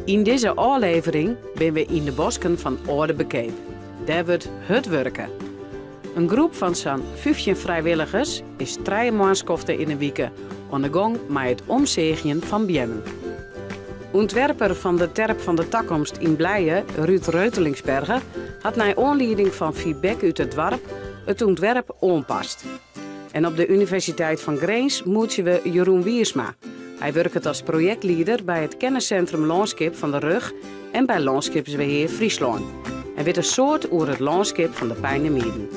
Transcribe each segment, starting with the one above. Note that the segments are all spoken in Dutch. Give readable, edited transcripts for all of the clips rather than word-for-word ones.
In deze aflevering zijn we in de bosken van Oudebekeep. Daar wordt het werken. Een groep van zo'n 15 vrijwilligers is 3 maandschaften in een week aan de gang met het omzeggen van bomen. Ontwerper van de terp van de toekomst in Blijen, Ruud Reutelingsberger, had naar aanleiding van feedback uit het dorp het ontwerp aanpast. En op de Universiteit van Grains moeten we Jeroen Wiersma. Hij werkt als projectleider bij het kenniscentrum Landschap van de Rug en bij Landschapsbeheer Friesland. En weet een soort over het landschap van de Pijnemieden.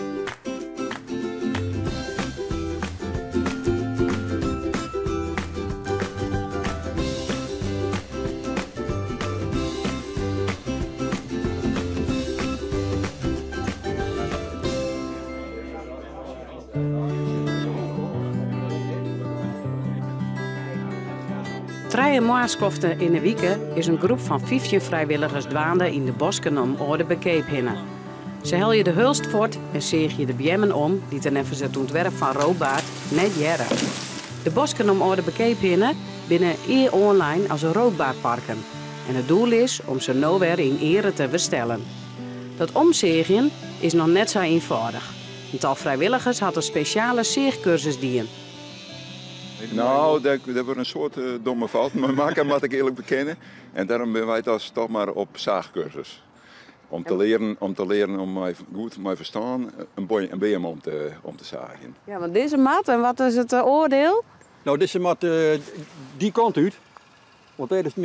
Drie maandschaften in de week is een groep van 15 vrijwilligers dwaande in de bosken om Oudebekeep heen. Ze hel je de hulst voort en zeeg je de bjemmen om die ten even het ontwerp van Roodbaard net jaren. De bosken om Oudebekeep heen binnen online als een roodbaardparken. En het doel is om ze nou weer in ere te verstellen. Dat omzegen is nog net zo eenvoudig. Een tal vrijwilligers had een speciale zeegcursus dienen. Nou, dat wordt een soort domme fout maken, moet ik eerlijk bekennen. En daarom ben wij toch maar op zaagcursus. Om te leren om goed mijn verstaan een boom om te zagen. Ja, want deze mat, en wat is het oordeel? Nou, deze mat die kant uit. Want dit is het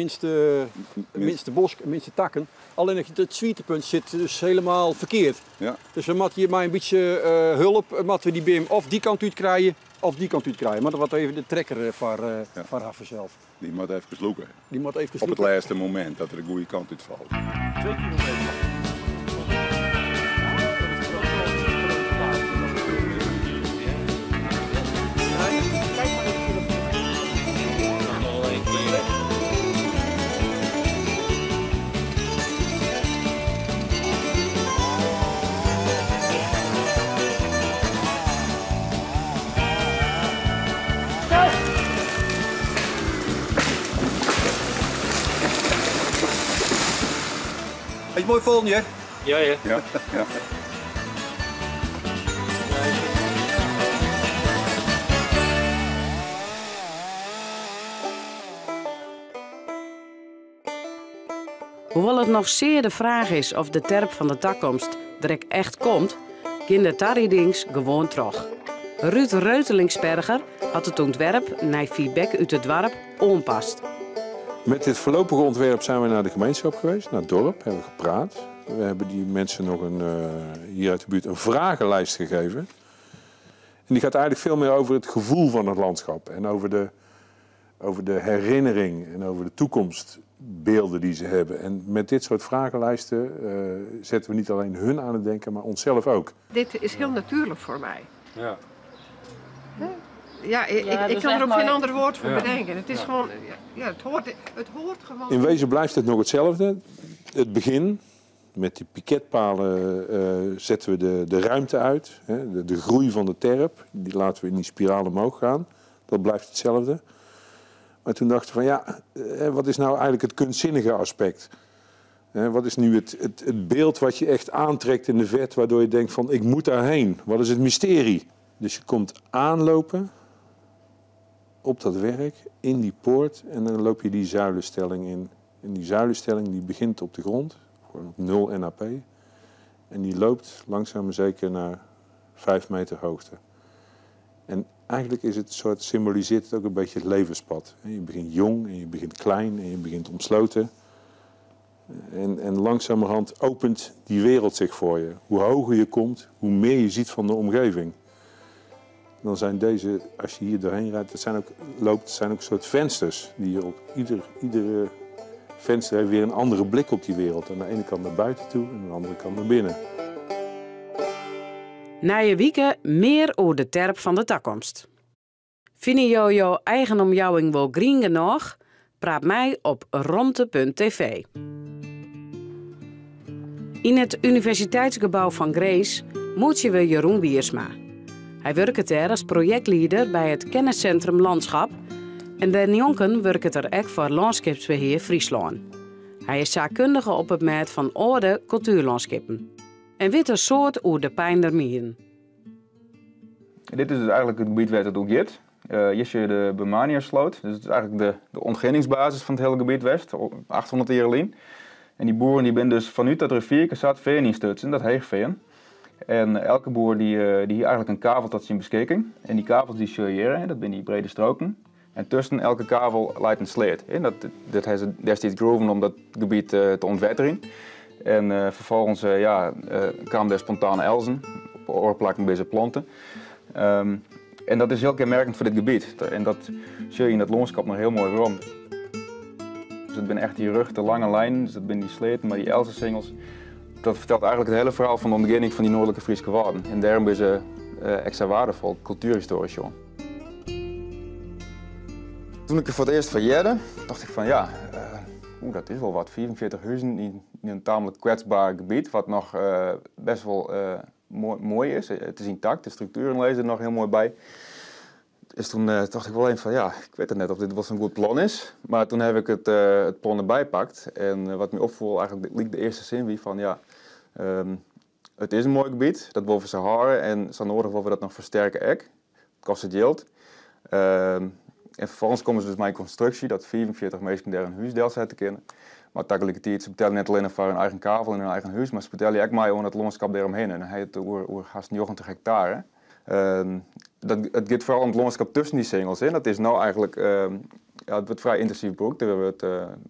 minste bos, minste takken. Alleen het zwieptepunt zit dus helemaal verkeerd. Ja. Dus we moeten hier maar een beetje hulp, moeten we die boom of die kant uit krijgen. Of die kant uit krijgen, maar dat wordt even de trekker van haar vanzelf. Die moet even sloeken. Die moet even op het laatste moment dat er een goede kant uit valt. 2 kilometer. Is mooi vol, hè? Ja. Ja. Hoewel het nog zeer de vraag is of de terp van de toekomst er echt komt, ging de Tarriedings gewoon terug. Ruud Reutelingsberger had het ontwerp naar feedback uit het dorp aanpast. Met dit voorlopige ontwerp zijn we naar de gemeenschap geweest, naar het dorp, hebben we gepraat. We hebben die mensen nog hier uit de buurt een vragenlijst gegeven. En die gaat eigenlijk veel meer over het gevoel van het landschap en over de herinnering en over de toekomstbeelden die ze hebben. En met dit soort vragenlijsten zetten we niet alleen hun aan het denken, maar onszelf ook. Dit is heel natuurlijk voor mij. Ja. Ja, ik kan er ook geen ander woord voor bedenken. Het is gewoon, het hoort gewoon. In wezen blijft het nog hetzelfde. Het begin, met die piketpalen zetten we de ruimte uit. De groei van de terp, die laten we in die spiraal omhoog gaan. Dat blijft hetzelfde. Maar toen dachten we van wat is nou eigenlijk het kunstzinnige aspect? Wat is nu het beeld wat je echt aantrekt in de vet, waardoor je denkt van ik moet daarheen. Wat is het mysterie? Dus je komt aanlopen op dat werk, in die poort, en dan loop je die zuilenstelling in. En die zuilenstelling die begint op de grond, gewoon op 0 NAP. En die loopt langzaam maar zeker naar 5 meter hoogte. En eigenlijk is het soort, symboliseert het ook een beetje het levenspad. Je begint jong en je begint klein en je begint omsloten. En langzamerhand opent die wereld zich voor je. Hoe hoger je komt, hoe meer je ziet van de omgeving. Dan zijn deze, als je hier doorheen rijdt, dat zijn ook soort vensters. Die je op iedere venster heeft weer een andere blik op die wereld. Aan de ene kant naar buiten toe en aan de andere kant naar binnen. Na je wieken meer over de terp van de toekomst. Vind je jouw eigen omjouwing wel green genoeg? Praat mij op ronte.tv. In het universiteitsgebouw van Grace moeten we Jeroen Wiersma. Hij werkt er als projectleider bij het kenniscentrum Landschap en Den Jonken werkt er ook voor Landschapsbeheer Friesland. Hij is zaakkundige op het gebied van oude cultuurlandschappen. En weet een soort hoe de Pijndermieren. Dit is dus eigenlijk het gebied waar het ook gaat. Hier zie je de Bemania-sloot. Dus het is eigenlijk de ontginningsbasis van het hele gebied West, 800 jaar geleden. En die boeren die zijn dus vanuit dat rivierke zat veen in stutsen, dat heegveen. En elke boer die hier eigenlijk een kavel tot zijn beschikking. En die kavels die hier, dat zijn die brede stroken. En tussen elke kavel leidt een sleet. Dat heeft ze destijds groeven om dat gebied te ontwetteren. En vervolgens kwamen er spontane elzen, oorplakken bij deze planten. En dat is heel kenmerkend voor dit gebied. En dat zie je in dat landschap nog heel mooi rond. Dus het zijn echt die rug, de lange lijnen, dus dat zijn die sleten, maar die elzensingels. Dat vertelt eigenlijk het hele verhaal van de ontginning van die noordelijke Friese Waarden. En daarom is ze extra waardevol, cultuurhistorisch. Toen ik er voor het eerst verjeerde, dacht ik van ja, dat is wel wat. 44 huizen in een tamelijk kwetsbaar gebied, wat nog best wel mooi is. Het is intact, de structuren lezen er nog heel mooi bij. Dus toen dacht ik wel even van ja, ik weet het net of dit wel zo'n goed plan is. Maar toen heb ik het plan erbij gepakt. En wat me opviel, eigenlijk liep de eerste zin wie van ja, het is een mooi gebied, dat willen we ze houden en zo nodig willen we dat nog versterken. Het kost het geld. En vervolgens komen ze dus mijn constructie, dat 44 mensen daar een huisdeel zijn te kennen. Maar tegelijkertijd, ze betalen niet alleen voor hun eigen kavel en hun eigen huis, maar ze betalen ook maar over het landschap daaromheen. En hij heeft over haast 90 hectare. Het gaat vooral om het landschap tussen die singels. Dat is nou eigenlijk, het wordt vrij intensief gebruikt. We hebben het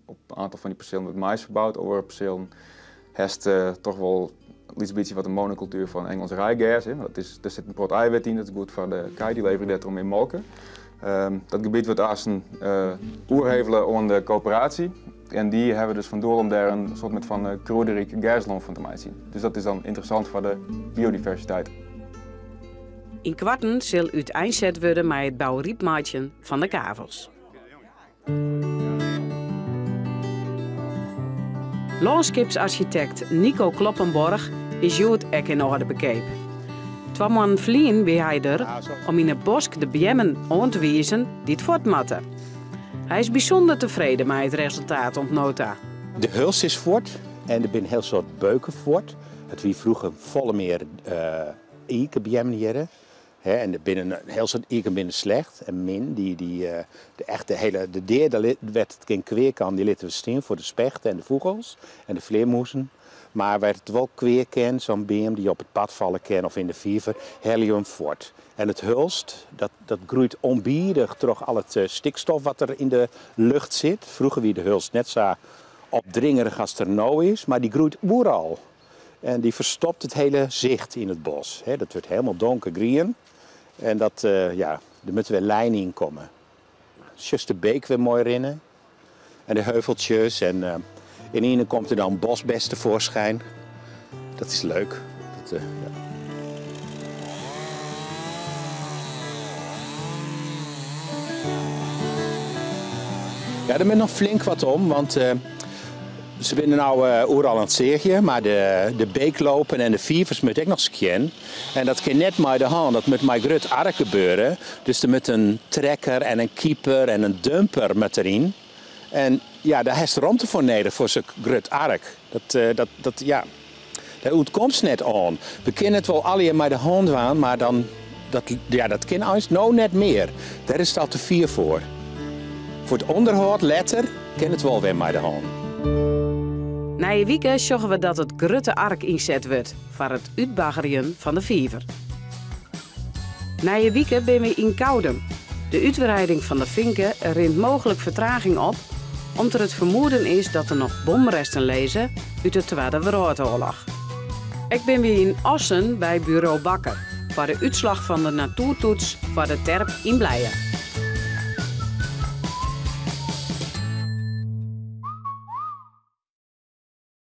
op een aantal van die percelen met mais verbouwd. Over percelen heeft toch wel iets beetje wat een monocultuur van Engels rijgas. Er zit een brood eiwit in, dat is goed voor de kei, die leveren dat erom in molken. Dat gebied wordt als een oerhevelen aan de coöperatie. En die hebben dus van doel om daar een soort van kruiderijke gasland van te maken. Dus dat is dan interessant voor de biodiversiteit. In kwarten zal uiteindelijk worden met het bouwriepmaatje van de kavels. Landschapsarchitect Nico Kloppenborg is Jood ook in orde bekeep. 2 maanden vliegen bij hij er om in het bos de bjemmen aan te wijzen die het voortmatten. Hij is bijzonder tevreden met het resultaat op nota. De huls is voort en er zijn heel soort beuken voort. Het wie vroeger volle meer eikenbjemmen hier. En er binnen een heel soort eiken binnen slecht en min de deer daar werd het geen kweer aan die lieten we staan voor de spechten en de vogels en de vleermuizen. Maar werd het wel kweer kan, zo'n beem die op het pad vallen kan of in de viever, helium voort. En het hulst, dat groeit onbiedig door al het stikstof wat er in de lucht zit. Vroeger wie de hulst net zo opdringerig als er nou is, maar die groeit overal. En die verstopt het hele zicht in het bos. Dat wordt helemaal donkergroen. En er moeten weer lijnen in komen. Just de beek weer mooi rinnen. En de heuveltjes. En in ene komt er dan bosbest tevoorschijn. Dat is leuk. Ja, er moet nog flink wat om, want ze zijn nou overal aan het zeegje, maar de beeklopen en de vievers moet ik nog scan. En dat kan net met de hand, dat moet met grut ark gebeuren. Dus er moet een trekker en een keeper en een dumper met erin. En ja, daar is ruimte voor nodig voor zo'n grut ark. Daar ontkomt net aan. We kunnen het wel alle met de hand aan, maar dan, dat kan ons nou net meer. Daar is het al te vier voor. Voor het onderhoud, letter, kan het wel weer met de hand. Na je weekend zorgen we dat het grutte ark inzet wordt voor het uitbaggeren van de viever. Na je weekend ben we in Koudem. De uitbreiding van de vinken rint mogelijk vertraging op, omdat er het vermoeden is dat er nog bomresten lezen uit de Tweede Wereldoorlog. Ik ben weer in Assen bij bureau Bakker voor de uitslag van de natuurtoets voor de terp in Blijen.